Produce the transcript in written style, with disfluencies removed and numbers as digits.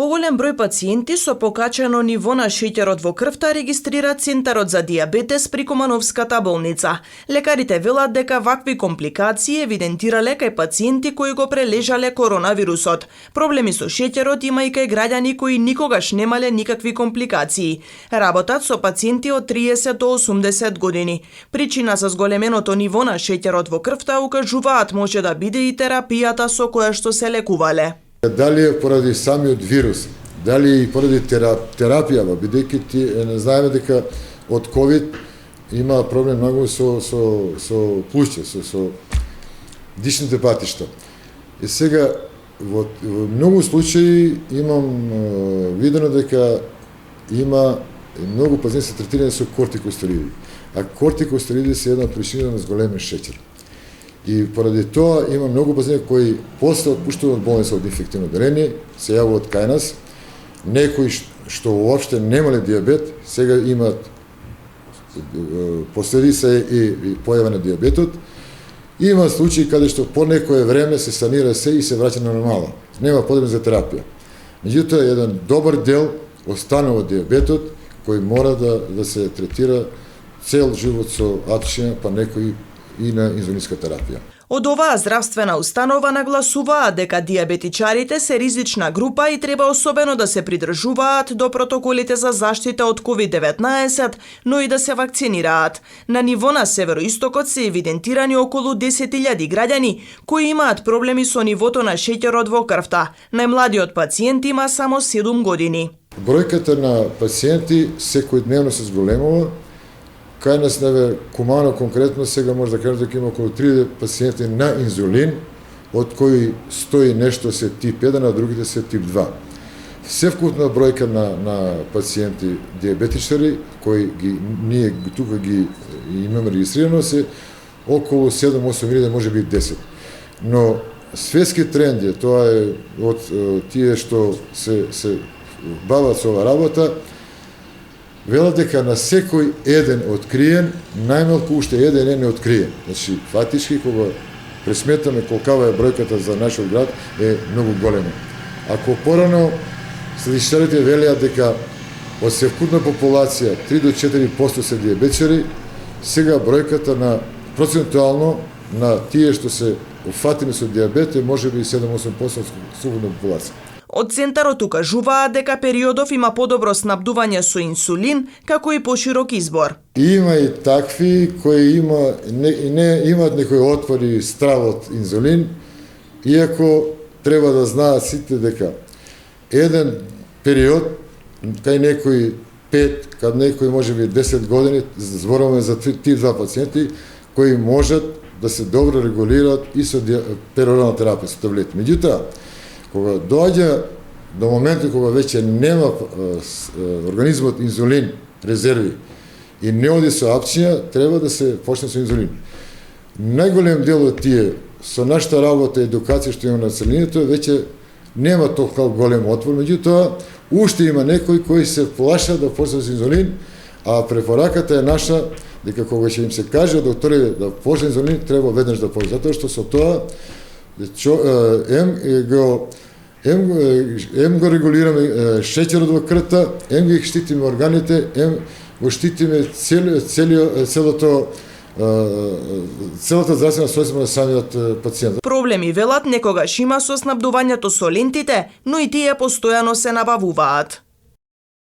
Поголем број пациенти со покачено ниво на шеќерот во крвта регистрира Центарот за дијабетес при Кумановската болница. Лекарите велат дека вакви компликации евидентирале кај пациенти кои го прележале коронавирусот. Проблеми со шеќерот има и кај граѓани кои никогаш немале никакви компликации. Работат со пациенти од 30 до 80 години. Причина за зголеменото ниво на шеќерот во крвта, укажуваат, може да биде и терапијата со која што се лекувале. Дали е поради самиот вирус, дали и поради терапијава, бидејќи не знаеме дека од ковид има проблем многу со плуќе, со дишните патишта. И сега во многу случаи имам видено дека има многу пациенти се третирани со кортикостероиди. А кортикостероиди се една причина на зголемен шеќер. И поради тоа има многу пациенти кои после отпуштуваат од болница од инфективно одделение, се јавуваат кај нас, некои што уопште немале дијабет, сега имаат последица и појава на дијабетот. Има случаи каде што по некое време се санира се и се враќа на нормала. Нема потребна за терапија. Меѓутоа, еден добар дел останува дијабетот кој мора да се третира цел живот со атишина, па некои и на инзулинска терапија. Од оваа здравствена установа нагласуваат дека дијабетичарите се ризична група и треба особено да се придржуваат до протоколите за заштита од COVID-19, но и да се вакцинираат. На ниво на североистокот се евидентирани околу 10.000 граѓани кои имаат проблеми со нивото на шеќерот во крвта. Најмладиот пациент има само 7 години. Бројката на пациенти секојдневно се зголемува. Кај нас на Кумано конкретно сега може да кажем дека има околу 30 пациенти на инзулин, од кои 100 и нешто се тип 1, а другите се тип 2. Севкупна бројка на пациенти дијабетичари, кои ние тука ги имаме регистрирано, се околу 7-8 може би 10. Но светски тренд е, тоа е од тие што се бават со ова работа, велат дека на секој еден откриен, најмалку уште еден е неоткриен. Значи, фактички, кога пресметаме колкава е бројката за нашиот град, е многу голема. Ако порано статистичарите велеат дека од севкупна популација 3 до 4% се дијабетичари, сега бројката на процентуално на тие што се уфатени со дијабет е можеби 7-8% од сукупна популација. Од Центарот укажуваат дека периодов има подобро снабдување со инсулин, како и поширок избор. Има и такви кои не имаат некои отвори страв од инсулин, иако треба да знаат сите дека еден период, кај некои 5, кај некои можеби 10 години, зборуваме за тие два пациенти, кои можат да се добро регулираат и со перорална терапија, со таблети. Меѓутоа, кога доаѓа до моментот кога веќе нема организмот инзулин резерви и не оди со апчиња, треба да се почне со инзулин. Најголем дел од тие со нашата работа и едукација што има на населението веќе нема толку голем отвор, меѓутоа уште има некои кои се плашат да почнат со инзулин, а препораката е наша дека кога ќе им се каже доктори да почне инзулин, треба веднаш да почне, затоа што со тоа ем го регулираме шеќерот во крвта, ем ги штитиме органите, ем го штитиме целата здравствена состојба на самиот пациент. Проблеми велат некогаш има со снабдувањето со лентите, но и тие постојано се набавуваат.